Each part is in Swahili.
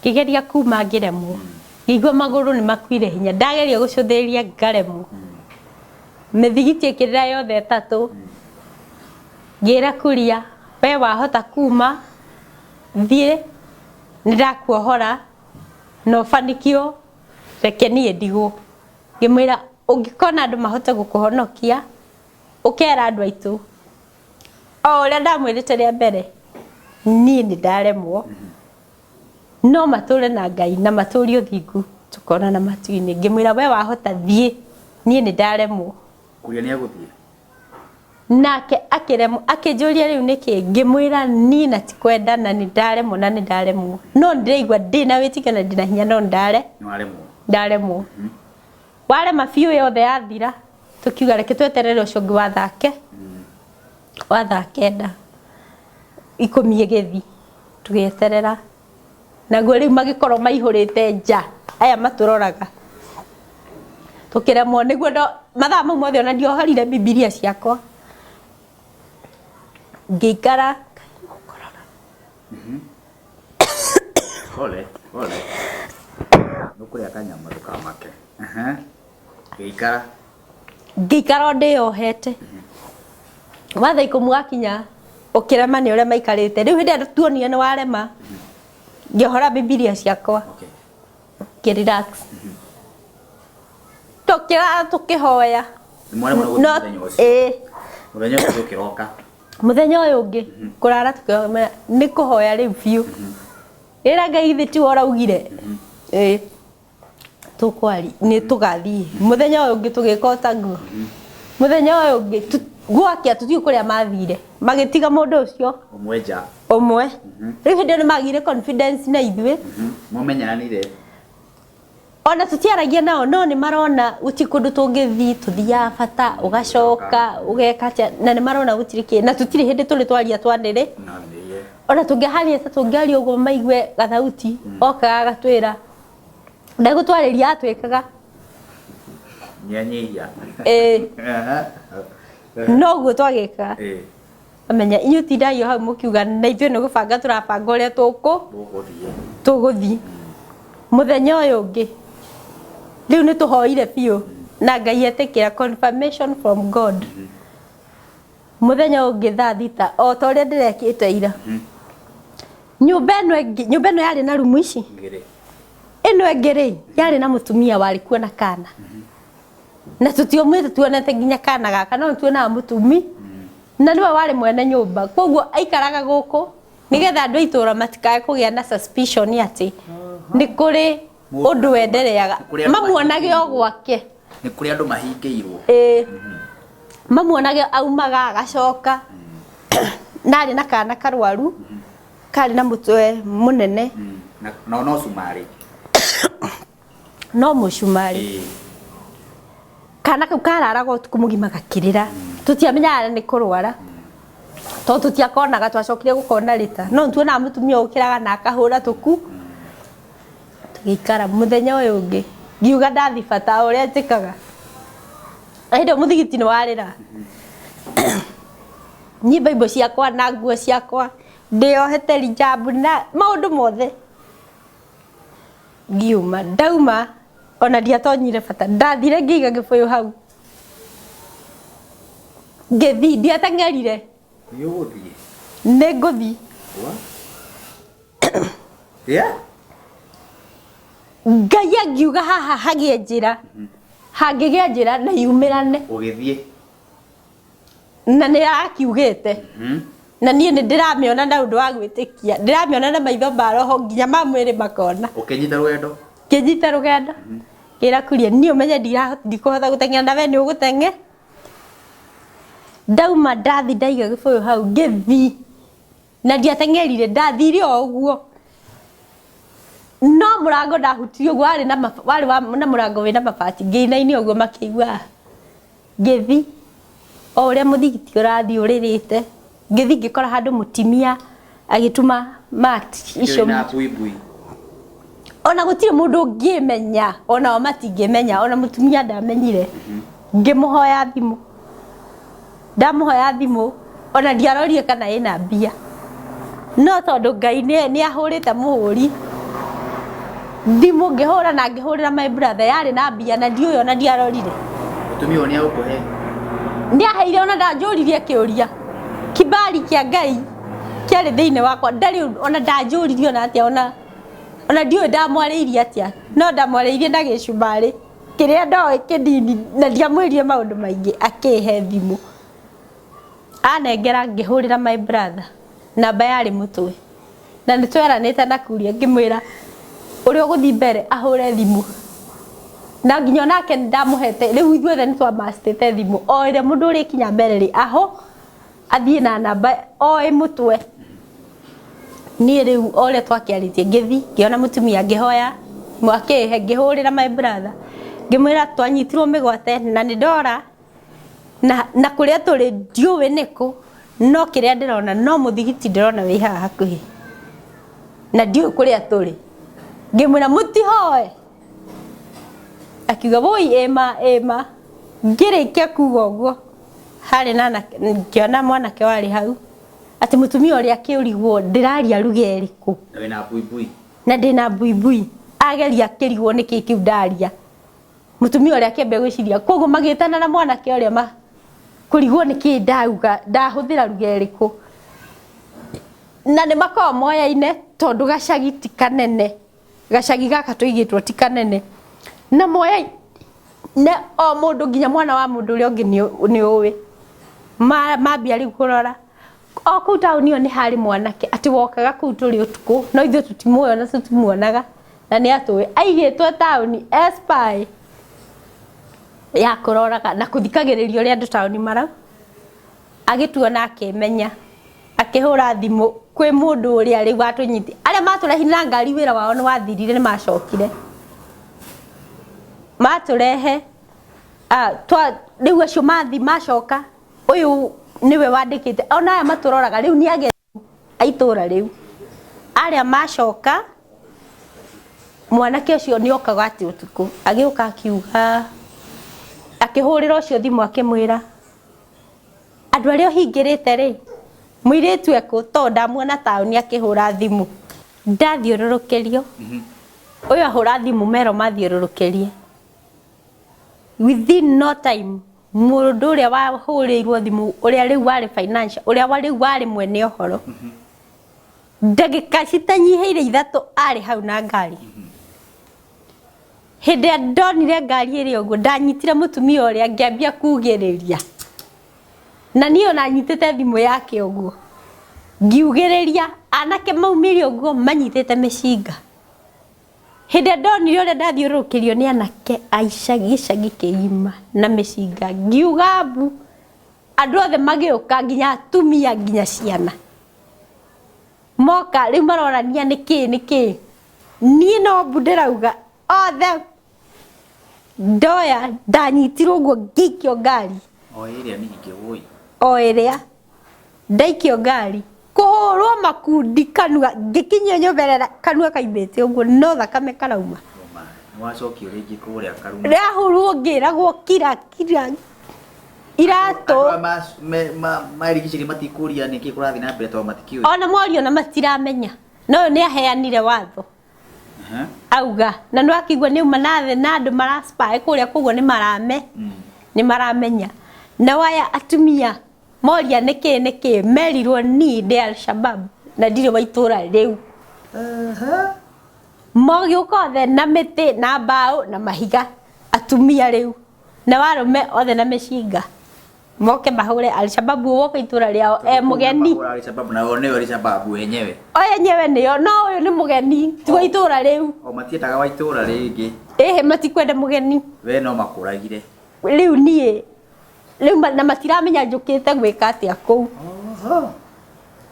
Kigeria kuma ngiremwo ngigwa maguru ni makwire hinya ndageria gucuthiria ngaremwo mithigiti ikirira yothe tatu ngira kuria we wahota kuma thie ndakuohora no fanikio reke nie ndigo ngimwira ungikona andu mahota gukuhonokia ukera andu aitu o ria ndamwirite ria mbere nie ni ndaremwo no mature na Ngai na maturi uthingu tukona na matuini ngimwira we wahota thie nie ni ndaremwo kuria ni aguthie nake akiremwo akinjuria riu niki ngimwira nie na tikwenda na ni ndaremwo na ni ndaremwo no ndiraigwa ndina witikana ndina hinya no ndaremwo wale mafiu yothe yathira tukiuga reke tweterere ucongi wa thake wa thakenda 10 githi tugeterera na gweri magikoro maihurite nja aya maturoraga tukiremwo niguo mathaa mau mothe ona ndio harire bibilia ciakwa ngikara Ole nukuria kanyama dukamake ngikara ndiohete watha ikumwakinya ukirema ni uria maikarite riu hindi tuonie ni warema ngihora bibilia ciakwa kirelax tukira tukihoya muthenya uyu ungi kurara tukihoya ni kuhoya riu biu ira Ngai thitu oraugire tukwari ni tugathie muthenya uyu ungi tugikota nguo muthenya uyu ungi gwakia tuthio kuria mathire magitiga mundu ucio umwe riu hindi ni magire confidence na ithwe mumenyanire ona tutiaragia nao no ni marona uti kundu tungithi tuthia bata ugacoka ugeka na ni marona gutiriki na tutiri hindi tuli twaria twanire ona tungiharia ta tungiaria ugo maigwe gathauti okaga gatwira ndagutwariria atwikaga nyanyihia no gwo twagika amenya inyu tindayo hau mukiuga na ithwe no gubanga turabanga uria tuguthie muthenya uyu ungi riu ni tuhoire biu na Ngai etikira confirmation from God muthenya ungi thaa thita o ta uria ndirekite ira nyumba ino yari na rumu ici ino engiri yari na mutumia wari kuona kana na tutiomwite tuonete nginya kana gaka no tuona mutumi na niwe wari mwene nyumba koguo aikaraga guku nigetha andu aitura matikae kugia na suspicion ati ni kuri undu wendereaga mamuonage o gwake ni kuri andu mahingiirwo mamuonage aumaga agacoka nari na kana karwaru kari na mutwe munene no sumari no mushumari kana kau kararaga utuku mugima gakirira tutiamenya ni kurwara to tutiakonaga twacokire gukona rita no tuona mutumia ukiraga na akahura tuku tugikara muthenya uyu ungi ngiuga ndathi bata uria njikaga aindo muthigiti ni warira ni bible ciakwa na nguo ciakwa ndiohete rijabu na maundu mothe ngiuma ndauma ona ndiatonyire bata ndathire ngiga gibuyu hau ngithi ndiatengerire ni nguthi Ngai angiuga haha hagie njira hangigia njira na yumirane ugithie na ni akiugite na nie ni ndiramiona na undu wa gwitikia ndiramiona na maitho ma roho nginya ma mwiri makona ukinyita rugendo kira kuria ni umenye ndikuhota guteng'era na we ni uguteng'e ndauma ndathi ndaiga gibuyu hau ngithi na ndiateng'erire ndathire o uguo no murango ndahutirio gwa wari na murango wina mabati nginaini uguo makiigua ngithi o uria muthigiti urathi uririte ngithi ngikora handu mutimia agituma mat icio ona gutire mundu ngimenya ona matingimenya ona mutumia ndamenyire ngimuhoya thimu ndamuhoya thimu ona ndiarorie kana ina mbia no tondu Ngai ni ahurite muhuri thimu ngihura na ngihurira my brother yari na mbia na ndiuyo na ndiarorire mutumia oni akuhe ni aheire ona ndanjuririe kiuria kibali kia Ngai kiari thiine wakwa ndari ona ndanjuririe ona atia ona ndiuyo ndamwariirie atia no ndamwariirie na gicubari kiria ndoe kidini na ndiamwirie maundu maingi akihe thimu anengera ngihurira my brother namba yari mutwe na nitweranite na kuria ngimwira uri uguthi mbere ahure thimu na nginya nake ndamuhete riu ithuothe nitwa mastete thimu o ire mundu uri kinya mbere ri aho athie na namba o mutwe ni riu ore twakiaritie ngithi ngiona mutumia ngihoya mwakihe ngihurira my brother ngimwira twanyitirwo migwate na ni ndora na kuria turi ndiuwe niku no kiria ndirona no muthigiti ndirona wi haha hakuhi na ndiuwe kuria turi ngimwira mutihoe akiuga boy ema ngirikia kuga uguo hari nana ngiona mwanake wari hau ati mutumia uri akiurigwo ndiraria ruge eriku na buibui na ndina buibui ageria kirigwo niki kiu ndaria mutumia uri akimbe gwiciria koguo magitana na mwanake uri ma kurigwo niki ndauga ndahuthira ruge eriku na ni makao moya-ine tondu gacagi ti kanene gacagi gaka tuigitwo ti kanene na moya na o mundu nginya mwana wa mundu uri ungi ni uwi mambia riu kurora o kuu tauni ni hari mwanake ati wokaga kuu turi utuku no ithuĩ tutimuoyo na tutimuonaga na ni atũĩ aigĩtwo tauni spy ya kuroraga na kuthikagĩrĩria ũrĩa andũ tauni marau agĩtuona akĩmenya akĩhũra thimũ kwĩ mũndũ ũrĩa rĩu atũnyiti arĩa matũrehire na ngari wĩra wao nĩ wathirire nĩ macokire matũrehe rĩu acio mathi macoka ũyũ niwe wandĩkĩte ona aya matũroraga rĩu nĩ ageni aitũra rĩu arĩa macoka mwanake ũcio nĩ okaga ati ũtukũ agĩũka akiuga akĩhũrĩra ũcio thimũ akĩmwĩra andũ arĩa ũhingĩrĩte rĩ mũirĩtu ekũ to ndamuona taũni akĩhũra thimũ ndathiũrũrũkĩrio ũyũ ahũra thimũ mero mathiũrũrũkĩrie within no time mũndũ ũrĩa wahũrĩirwo thimũ ũrĩa rĩu warĩ financial ũrĩa rĩu warĩ mwene ũhoro ndagĩka citanyiheire ithatũ arĩ hau na ngari hĩndĩ ĩrĩa ndonire ngari ĩrĩ ũguo ndanyitire mũtumia ũrĩa ngĩambia kugĩrĩria na niĩ ona nyitĩte thimũ yake ũguo ngiugĩrĩria anake maumire ũguo manyitĩte mĩcinga hĩndĩ ĩrĩa ndonire ũrĩa ndathiũrũrũkĩrio nĩ anake aica gĩcagi kĩgima na mĩcinga ngiuga mbu andũ othe magĩũka nginya atumia nginya ciana moka rĩu marorania nĩkĩ niĩ no mbu ndĩrauga othe ndoya ndanyitirwo ũguo ngĩikio ngari o ĩrĩa ningĩ woi o ĩrĩa ndaikio ngari kuhurwo makundi kanua ngikinyio nyumberera kanua kaimite uguo no thakame karauma wacokio ringi kuria karuma rahurwo ngiragwo kira irato mairigiciri matikuria niki kurathi na mbere to matikiu ona morio na matiramenya no ni aheanire watho auga na no akigwa ni manathe na andu maraspy kuria koguo ni marame ni maramenya na waya atumia moria niki merirwo ni de al-shabab na ndire waitura riu mogi ukothe na miti na mbao na mahiga atumia riu na warume othe na mĩcinga moke mahure al-shabab woka itura riao mugeni al-shabab na one al-shabab wenyewe niyo no uyu ni mugeni tu itura riu o matietaga wa itura ringi matikwenda mugeni we no makuragire riu nie riu na matiramenya njukite gwika atia kuu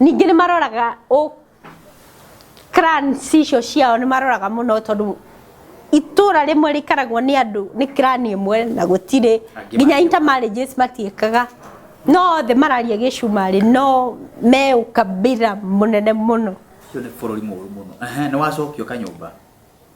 ningi ni maroraga clan cicio ciao ni maroraga muno tondu itura rimwe rikaragwo ni andu ni clan imwe na gutire nginya intermarriages matiekaga no the mararia gicumari no me ukabira munene muno cio ni bururi muru muno ni wacokio kanyumba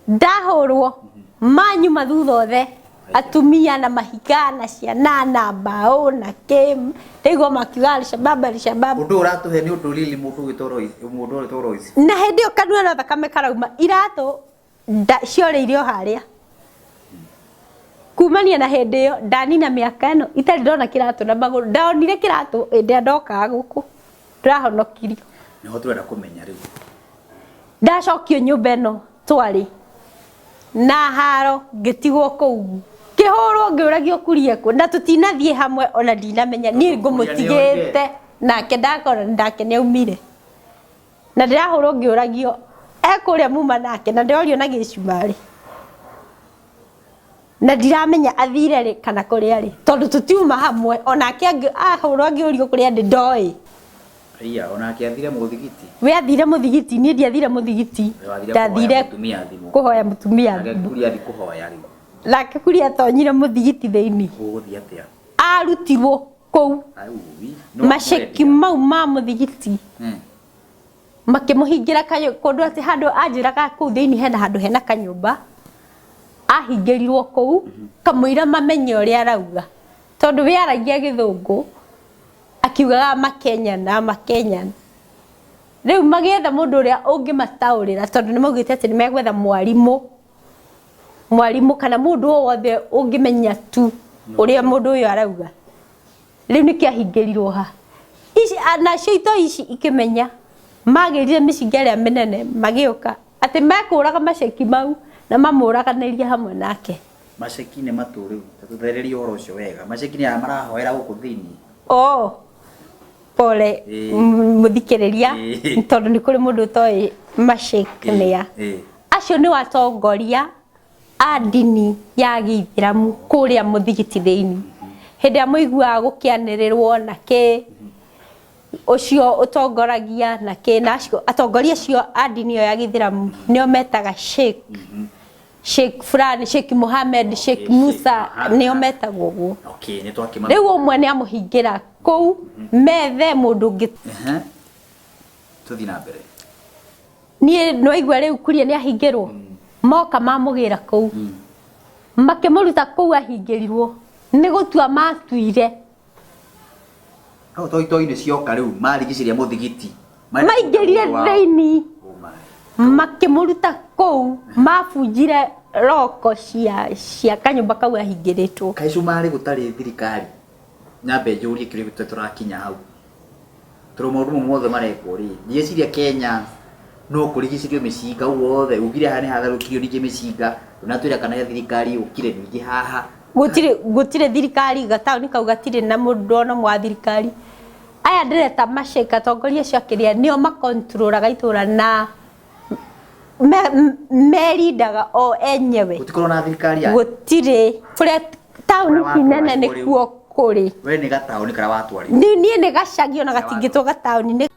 ndahorwo manyu mathutha othe atumia na mahiga na ciana na mbao na kem ego makiuga Al-Shabaab undu uratuhe ni undu lili mundu gitoro ici na hindi yo kanua na thakame karauma irato cioreirio haria kumania na hindi yo ndanina miaka ino itari ndona kirato na maguru ndonire kirato ende ndoka guku ndirahonokirio niho turenda kumenya riu ndacokio nyumba ino twari na haro ngitigwo kuu kihoro ngiuragio kurie ku na tutinathie hamwe ona ndinamenya ni ngumutigite nake ndakora ndake ni aumire na ndirahurwo ngiuragio ekuria muma nake na ndorio na gicumari na ndiramenya athire ri kana kuria ri tondu tutiuma hamwe onake ahurwo ngiurio kuria ndi ndoi ria onake athire muthigiti we athire muthigiti ni ndiathire muthigiti ndathire kuhoya mutumia thimu kuria thi kuhoya ri lake kuria tonyire muthigiti theini uguthia atia arutirwo kou masheki mau ma muthigiti makimuhingira kanyo kondu ati handu anjiraga kuu theini hena handu hena kanyumba ahingirirwo kou kamuira mamenye uria arauga tondu we aragia githungu akiugaga makenya riu magietha mundu uria ungimataurira tondu ni maugite ati ni megwetha mwarimu kana mundu wothe ungimenya tu uria mundu uyu arauga riu nikiahingirirwo ha ici na cito ici ikimenya magirire micinga ria minene magioka ati mekuraga masheki mau na mamuraganiria hamwe nake masheki ne maturi tuthereria oro ucio wega masheki ni marahoera guku thini pole muthikiriria tondu ni kuri mundu toi masheki nia acio ni watongoria a dini ya Githiramu kuria muthigiti theini hindi amuigua gukianirirwo nake ucio utongoragia nake nacio atongoria cio a dini ya Githiramu nio metaga Sheikh fulani Sheikh Muhammad Sheikh Musa nio metagwo guo okay ni twakima riu umwe ni amuhingira kou methe mundu ngi tuthi na mbere ni no igwa riu kuria ni ahingirwo moka mamugira kou makimuruta kou ahingirirwo ni gutua matuire au toi ni cioka riu marigiciria muthigiti maingirire theini makimuruta kou mabunjire roko cia kanyumba kau ahingiritwo kaicumari gutari thirikari nyambe njurie kiri turakinya hau turumauru mothe mareko ri ndieciria Kenya no kurigicirio micinga wothe ugire hani hatharukirio ninge micinga unatwira kana thirikari ukire ninge haha gutire thirikari gatauni kau gatire na mundu ona mwa thirikari aya ndireta masheka tongoria cia kiria nio makontrolaga itura na merindaga o enyewe gutikorwo na thirikari ya gutire kuria tauni kinene ni kuo kuri we ni gatauni kara watwari ni gacagio na gatingitwo gatauni ni